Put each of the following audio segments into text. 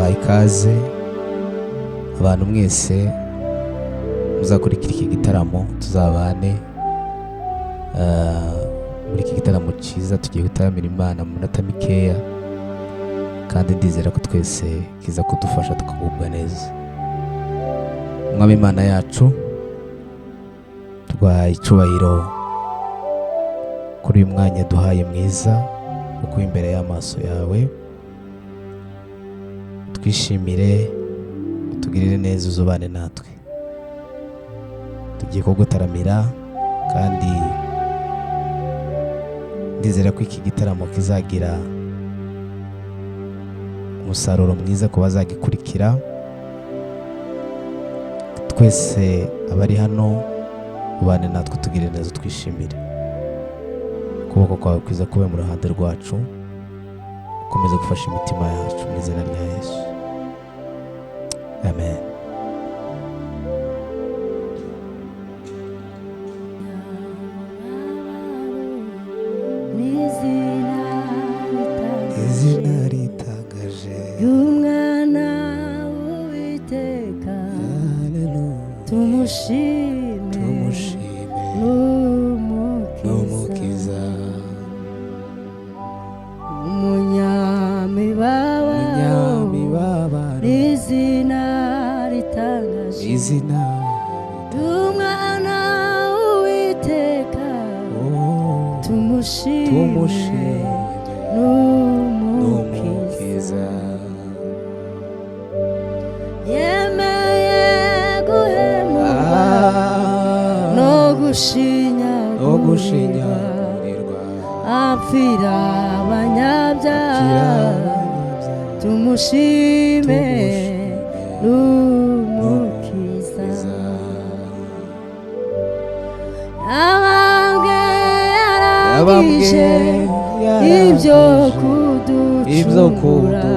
tubaha ikaze abantu mwese muzakurikira iki gitaramo, tuzabane muri iki gitaramo cyiza tugiye gutaramira Imana mu minota mikeya, kandi ndizera ko twese kiza kudufasha tukagubwa neza. Mwami Imana yacu, tubaha icyubahiro kuri uyu mwanya duhaye mwiza uko imbere y'amaso yawe. Twishimire, utugirire neza, uzubane natwe. Tugiye kugutaramira kandi ndizera ko iki gitaramo kizagira umusaruro mwiza ku bazagikurikira. Twese abari hano ubane natwe, tugirire neza, twishimire. Ukuboko kwawe kwiza kube mu ruhande rwacu, ukomeze gufasha imitima yacu mu izina rya Yesu. Amen. Izina ritangaje y'umwana w'Uwiteka, tumushime n'umukiza, umunyamibabaro, n'izina ritangaje, izina y'umwana w'Uwiteka, tumushime n'umukiza. Yemeye guhemurwa no gushinyagurirwa, apfira abanyabyaha, tumushime n'umukiza. Yarangije ibyo kuducungura,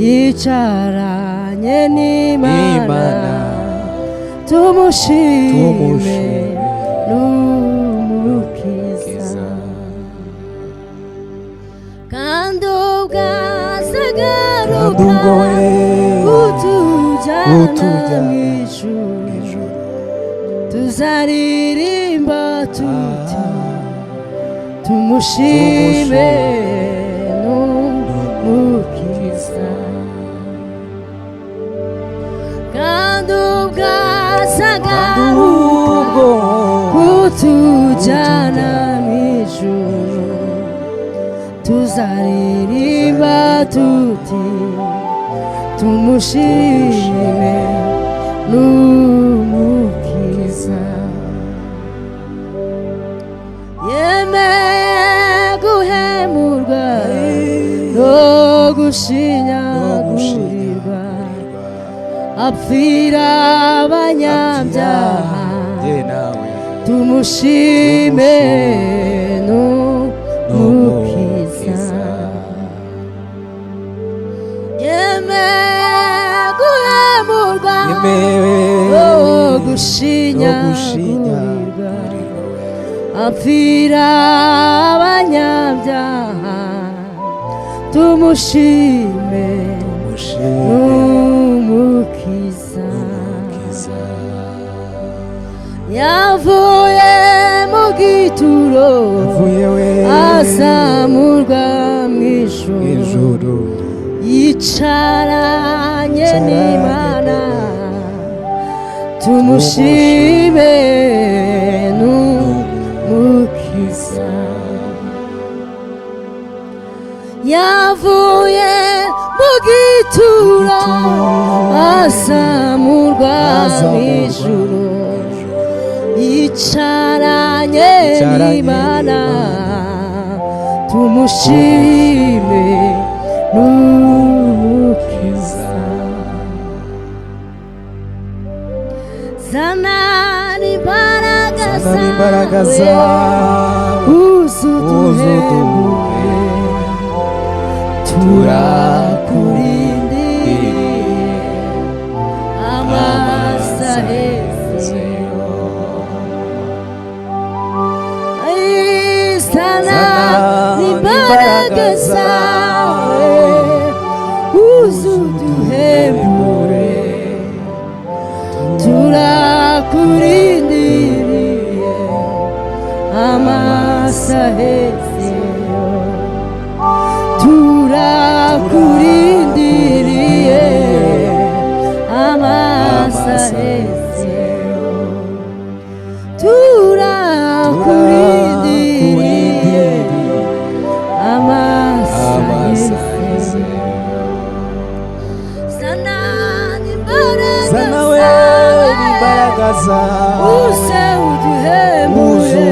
yicaranye n'Imana, tumushime n'umukiza. kandi ubwo azagaruka kutujyana mu ijuru, tuzaririmba tuti tumushime n'umukiza. kandi ubwo azagaruka kutujyana mu ijuru, tuzaririmba tuti tumushime n'umukiza. Yemeye guhemurwa no gushinyagurirwa, apfira abanyabyaha, tumushime n'umukiza. Yemeye guhemurwa no gushinyagurirwa, apfira abanyabyaha, tumushime n'umukiza. yavuye mu gituro, azamurwa mu ijuru, yicaranye n'Imana, tumushime n'umukiza. yavuye mu gituro, azamurwa mu ijuru, yicaranye n'Imana, tumushime n'umukiza. zana imbaraga zawe, uzuduhemure, turakurindiriye amasahezo. zana imbaraga zawe, uzuduhemure, aheseyo turakurindiriye amaso aheseyo turakurindiriye amaso aheseyo sana imbaraga zawe use uduhembure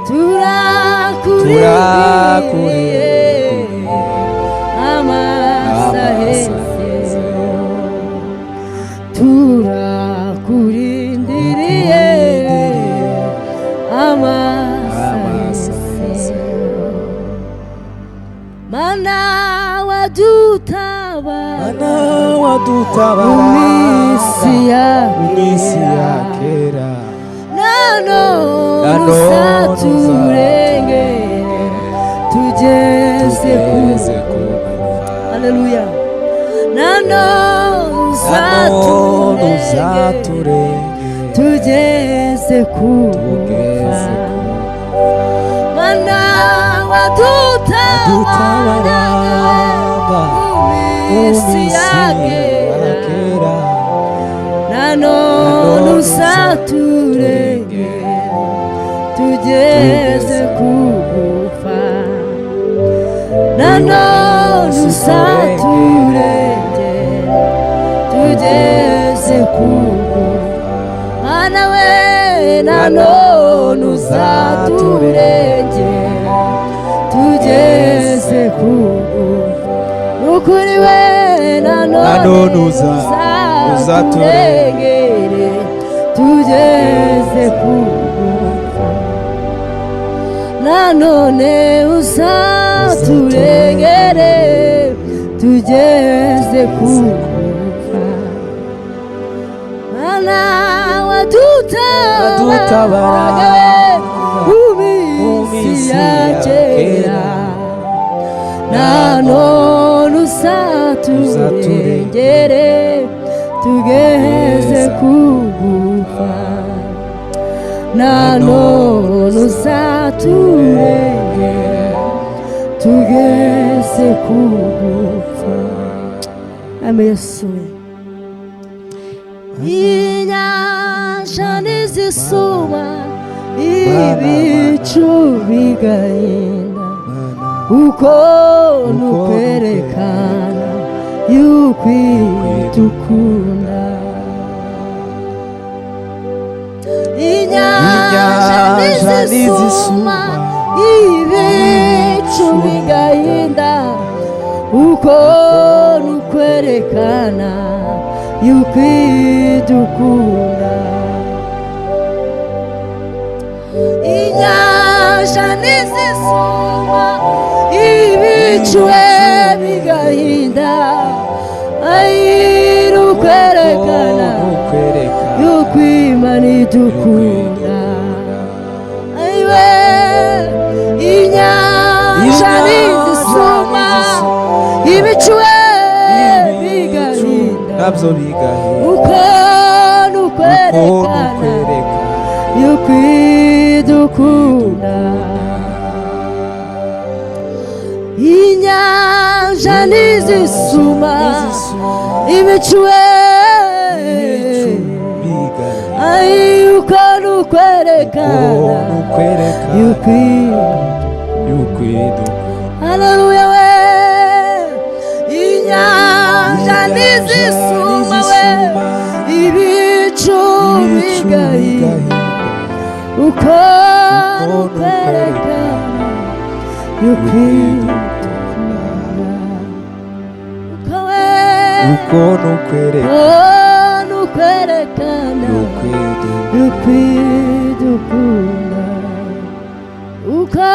turakurindiriye amaso aheseyo turakurindiriye amaso aheseyo mana wadutabara mu minsi ya kera nanone uzaturengere tugeze kuva haleluya nanone uzaturengere tugeze kuva mana wadutabara isi yakera nanone uzaturengere tugeze kugufa nanone uzaturengere tugeze kugufa mana we nanone uzaturengere tugeze kugufa nukuri we nanone uzaturengere tugeze kugufa nanone uzaturengere tugeze kugufa mana wadutabara mu minsi ya kera nanone uzaturengere tugeze kugufa nanone uzaturengere tugeze kugufa Yesu inyanja nizisuma ibicu bigahinda uko nukwerekana yuko idukunda inyanja nizisuma ibicu bigahinda uko nukwerekana yuko idukunda inyanja nizisuma ibicu bigahinda nukwerekana yuko Imana idukunda ayiwe inyanja nizisuma ibicu bigahinda nabyo bigahinda uko nukwerekana yuko idukunda inyanja nizisuma ibicu uko nukwerekana yuko haleluya we inyanja nizisuma we ibicu bigahinda uko nukwerekana yuko uko nukwerekana yuko idukunda uko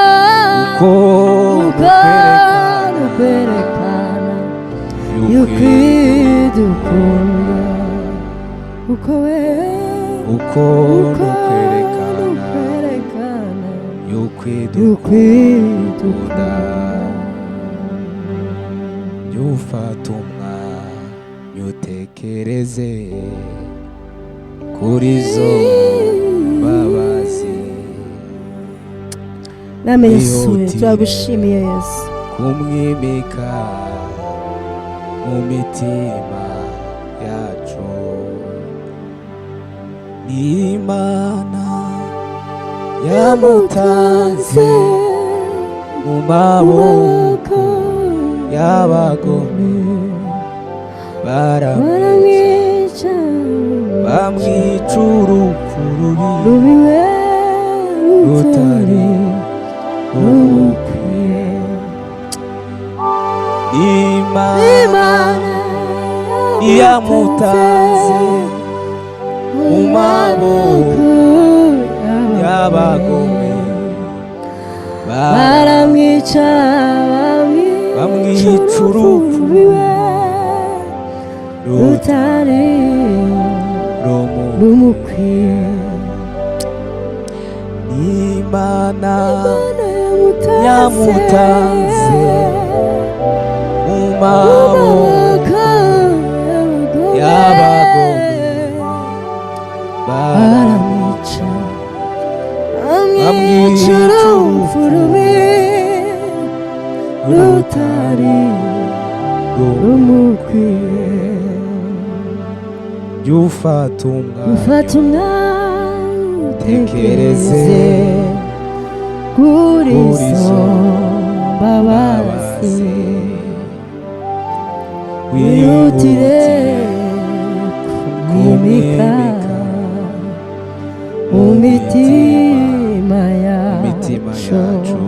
nukwerekana yuko idukunda uko nukwerekana yuko idukunda ufata umwanya utekereze kuri zo mbabazi name Yesu turagushimiye Yesu kumwimika mu mitima yacu n'Imana yamutanze mu maboko y'abagome baramwica bamwica urupfu rubi rutari rumukwiye Imana yamutanze mu maboko y'abagome baramwica bamwica urupfu rutari rumukwiye Imana yamutanze mu maboko y'abagome baramwica bamwica urupfu rubi rutari rumukwiye jya ufata umwanya utekereze kuri izo mbabazi wihutire kumwimika mu mitima yacu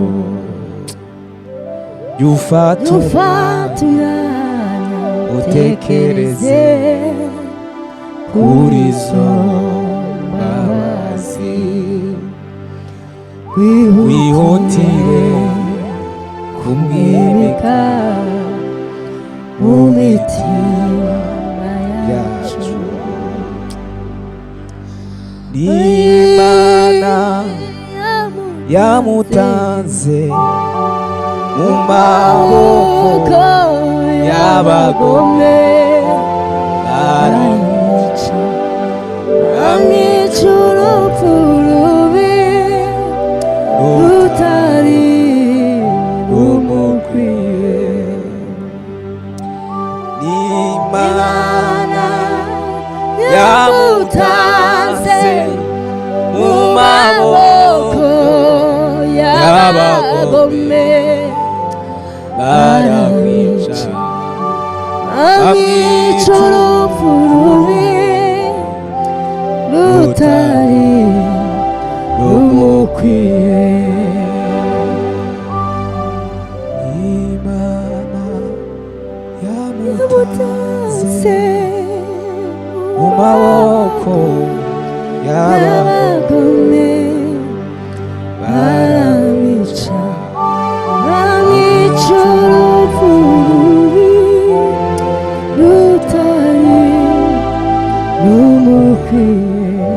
jya ufata umwanya utekereze kuri izo mbabazi wihutire kumwimika mu mitima yacu n'Imana yamutanze mu maboko y'abagome baramwica urupfu rubi rutari rumukwiye n'Imana yamutanze mu maboko y'abagome baramwica bamwica urupfu rubi rutari rumukwiye Imana yamutanze mu maboko y'abagome baramwica bamwica urupfu rubi rutari rumukwiye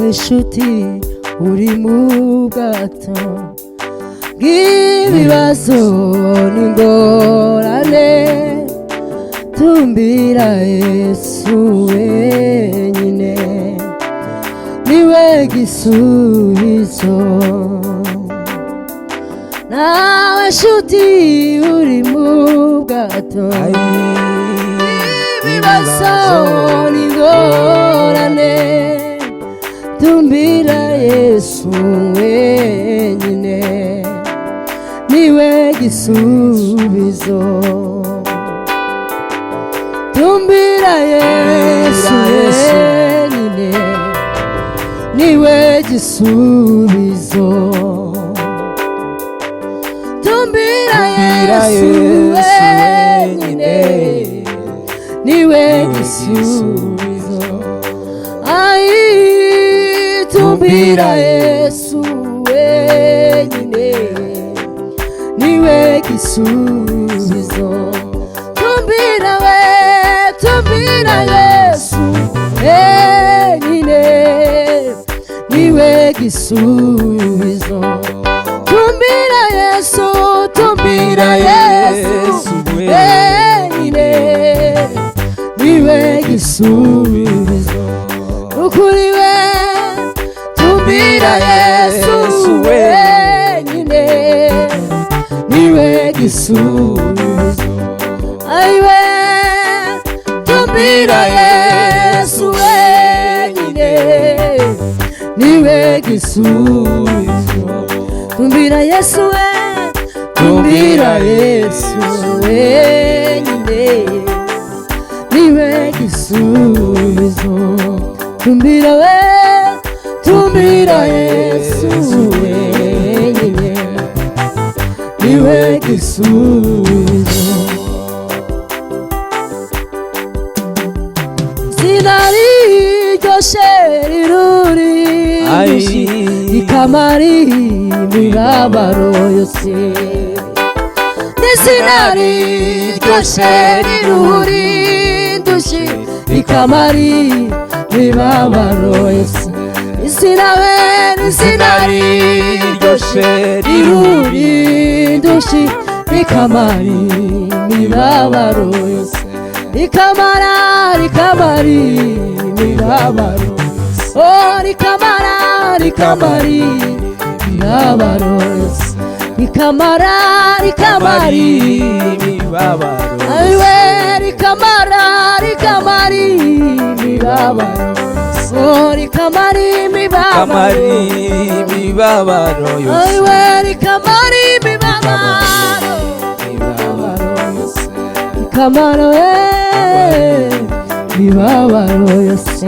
inshuti uri mu bwato bw'ibibazo n'ingorane, tumbira Yesu wenyine niwe gisubizo. Nawe nshuti uri mu bwato bw'ibibazo n'ingorane, tumbira Yesu wenyine niwe gisubizo. Tumbira Yesu wenyine niwe gisubizo. Tumbira Yesu wenyine niwe gisubizo. Ai, tumbira Yesu wenyine, niwe gisubizo. Tumbira we, tumbira Yesu wenyine, niwe gisubizo. Tumbira Yesu, tumbira Yesu wenyine, niwe gisubizo. Ukuri we, tumbira Yesu wenyine, niwe gisubizo. Ai we, tumbira Yesu wenyine, niwe gisubizo. Tumbira Yesu we, tumbira Yesu wenyine, niwe gisubizo. Tumbira we, tumbira Yesu wenyine, niwe gisubizo. Sinari ryoshe riruri ikamari imibabaro yose. Sinari ryoshe riruri ndushi ikamari imibabaro yose. Sinari ryoshe riruri ndushi ikamari imibabaro yose. Rikamara, rikamari imibabaro. Oh, rikamara, rikamari imibabaro yose. Rikamara, rikamari imibabaro. Aiwe, rikamara, rikamari imibabaro. Oh, rikamari imibabaro. Imibabaro yose. Aiwe, rikamari imibabaro. Imibabaro yose. Rikamara imibabaro yose.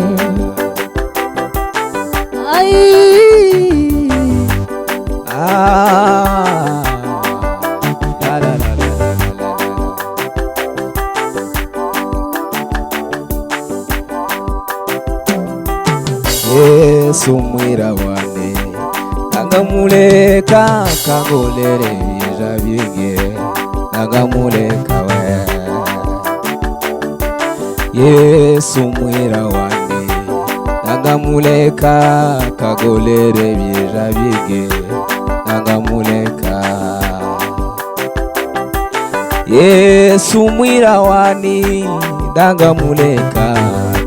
Yesu mwirawane nagamuleka kagolere bija bige nagamuleka we. Yesu mwirawane nagamuleka kagolere bija bige nagamuleka. Yesu mwirawane nagamuleka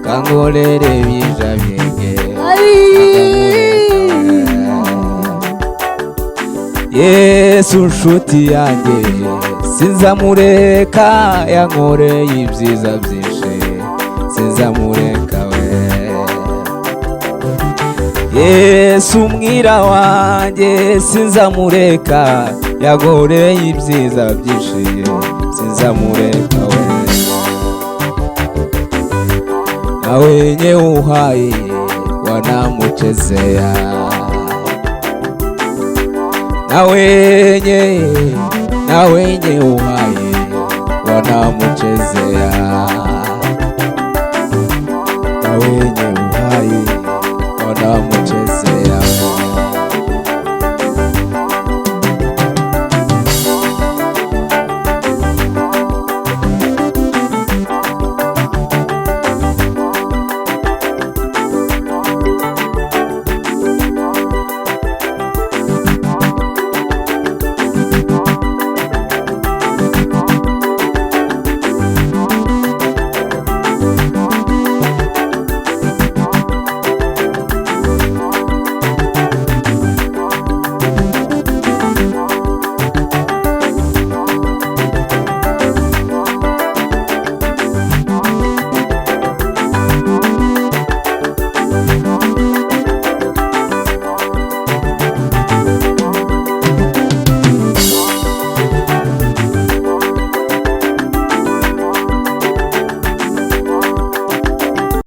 kagolere bija bige. Yesu nshuti yanjye sinzamureka, yankoreye ibyiza byinshi sinzamureka we. Yesu mwira wanjye sinzamureka, yankoreye ibyiza byinshi sinzamureka we. Nawe nye uhaye wanamuchezea, na wenye uhai wanamuchezea.